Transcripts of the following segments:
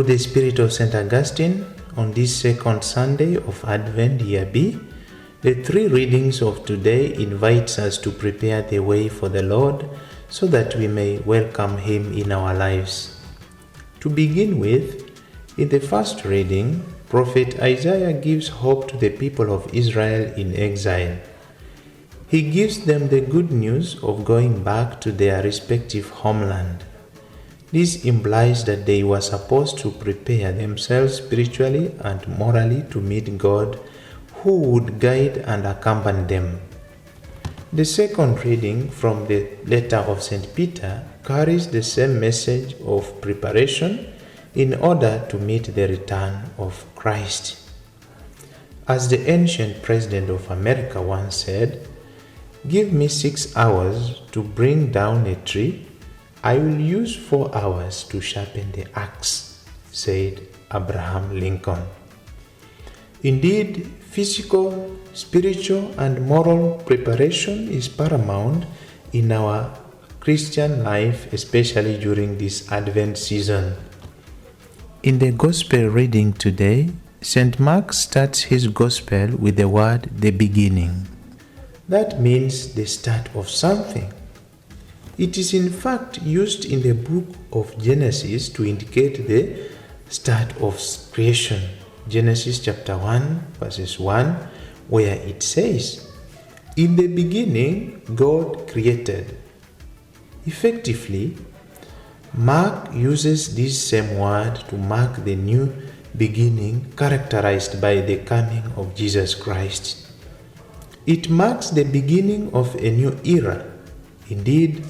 Through the Spirit of St. Augustine, on this second Sunday of Advent, Year B, the three readings of today invites us to prepare the way for the Lord so that we may welcome Him in our lives. To begin with, in the first reading, Prophet Isaiah gives hope to the people of Israel in exile. He gives them the good news of going back to their respective homeland. This implies that they were supposed to prepare themselves spiritually and morally to meet God, who would guide and accompany them. The second reading from the letter of St. Peter carries the same message of preparation in order to meet the return of Christ. As the ancient president of America once said, "Give me 6 hours to bring down a tree, I will use 4 hours to sharpen the axe," said Abraham Lincoln. Indeed, physical, spiritual, and moral preparation is paramount in our Christian life, especially during this Advent season. In the Gospel reading today, St. Mark starts his Gospel with the word "the beginning." That means the start of something. It is in fact used in the book of Genesis to indicate the start of creation. Genesis chapter 1 verses 1, where it says, "In the beginning God created." Effectively, Mark uses this same word to mark the new beginning characterized by the coming of Jesus Christ. It marks the beginning of a new era. Indeed,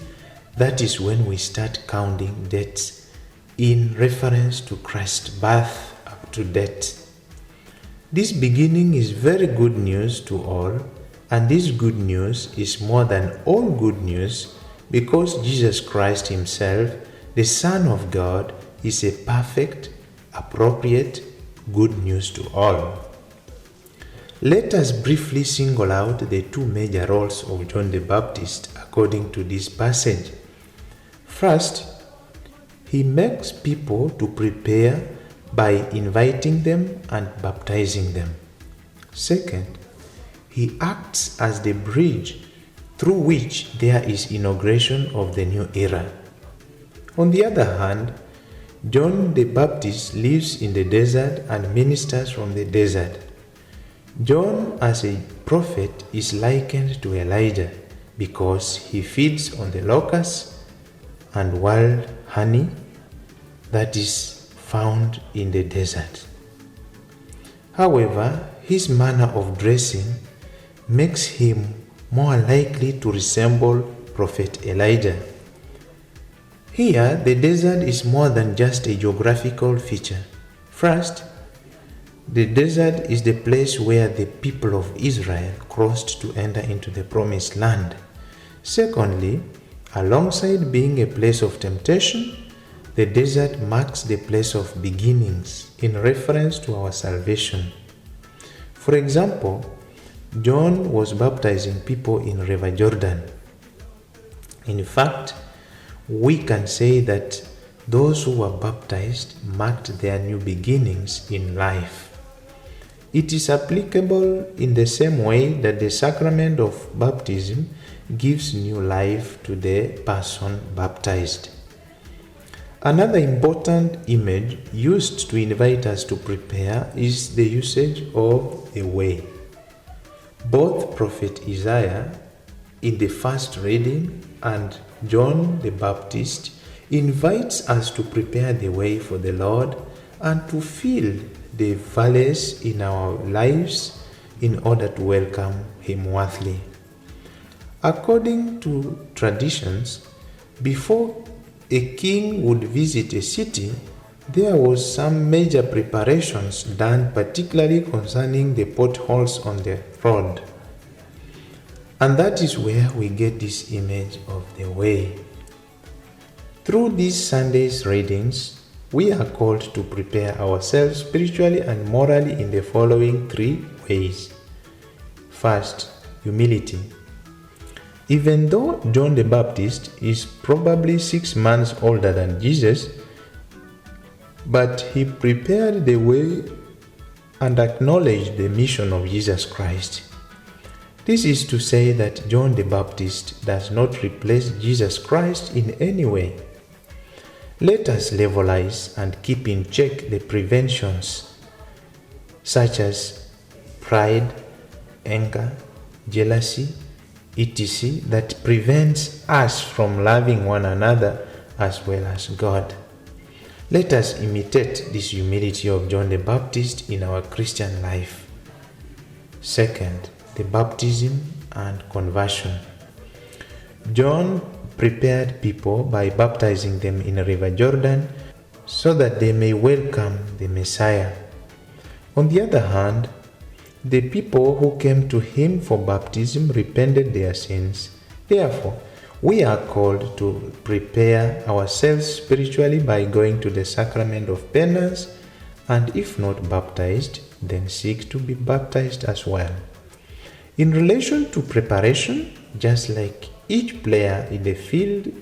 that is when we start counting days in reference to Christ's birth up to death. This beginning is very good news to all, and this good news is more than all good news because Jesus Christ Himself, the Son of God, is a perfect, appropriate good news to all. Let us briefly single out the two major roles of John the Baptist according to this passage. First, he makes people to prepare by inviting them and baptizing them. Second, he acts as the bridge through which there is inauguration of the new era. On the other hand, John the Baptist lives in the desert and ministers from the desert. John, as a prophet, is likened to Elijah because he feeds on the locusts and wild honey that is found in the desert. However, his manner of dressing makes him more likely to resemble Prophet Elijah. Here, the desert is more than just a geographical feature. First, the desert is the place where the people of Israel crossed to enter into the promised land. Secondly, alongside being a place of temptation, the desert marks the place of beginnings in reference to our salvation. For example, John was baptizing people in River Jordan. In fact, we can say that those who were baptized marked their new beginnings in life. It is applicable in the same way that the sacrament of baptism gives new life to the person baptized. Another important image used to invite us to prepare is the usage of the way. Both Prophet Isaiah in the first reading and John the Baptist invites us to prepare the way for the Lord and to fill the valleys in our lives in order to welcome Him worthily. According to traditions, before a king would visit a city, there was some major preparations done, particularly concerning the potholes on the road. And that is where we get this image of the way. Through these Sunday's readings, we are called to prepare ourselves spiritually and morally in the following 3 ways. First, humility. Even though John the Baptist is probably 6 months older than Jesus, but he prepared the way and acknowledged the mission of Jesus Christ. This is to say that John the Baptist does not replace Jesus Christ in any way. Let us levelize and keep in check the preventions such as pride, anger, jealousy, etc. that prevents us from loving one another as well as God. Let us imitate this humility of John the Baptist in our Christian life. Second, the baptism and conversion. John prepared people by baptizing them in the River Jordan so that they may welcome the Messiah. On the other hand, the people who came to him for baptism repented their sins. Therefore, we are called to prepare ourselves spiritually by going to the sacrament of penance, and if not baptized, then seek to be baptized as well. In relation to preparation, just like each player in the field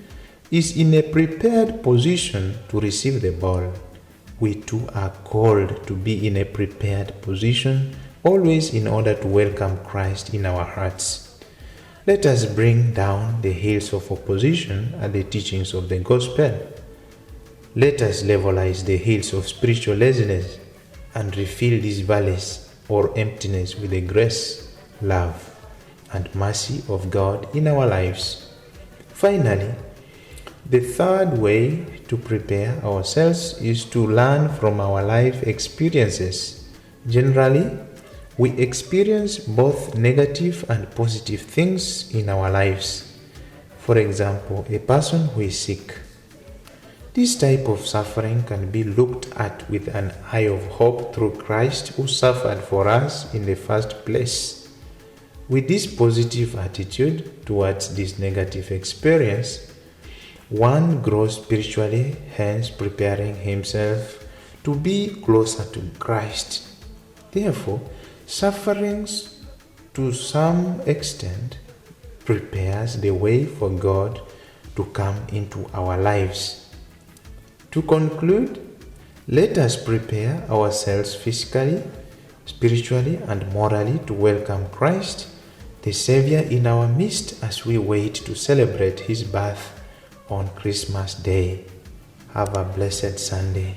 is in a prepared position to receive the ball, we too are called to be in a prepared position, always in order to welcome Christ in our hearts. Let us bring down the hills of opposition at the teachings of the gospel. Let us levelize the hills of spiritual laziness and refill these valleys or emptiness with the grace, love, and mercy of God in our lives. Finally, the third way to prepare ourselves is to learn from our life experiences. Generally, we experience both negative and positive things in our lives. For example, a person who is sick. This type of suffering can be looked at with an eye of hope through Christ who suffered for us in the first place. With this positive attitude towards this negative experience, one grows spiritually, hence preparing himself to be closer to Christ. Therefore, sufferings to some extent prepares the way for God to come into our lives. To conclude, let us prepare ourselves physically, spiritually, and morally to welcome Christ, the Savior, in our midst as we wait to celebrate His birth on Christmas Day. Have a blessed Sunday.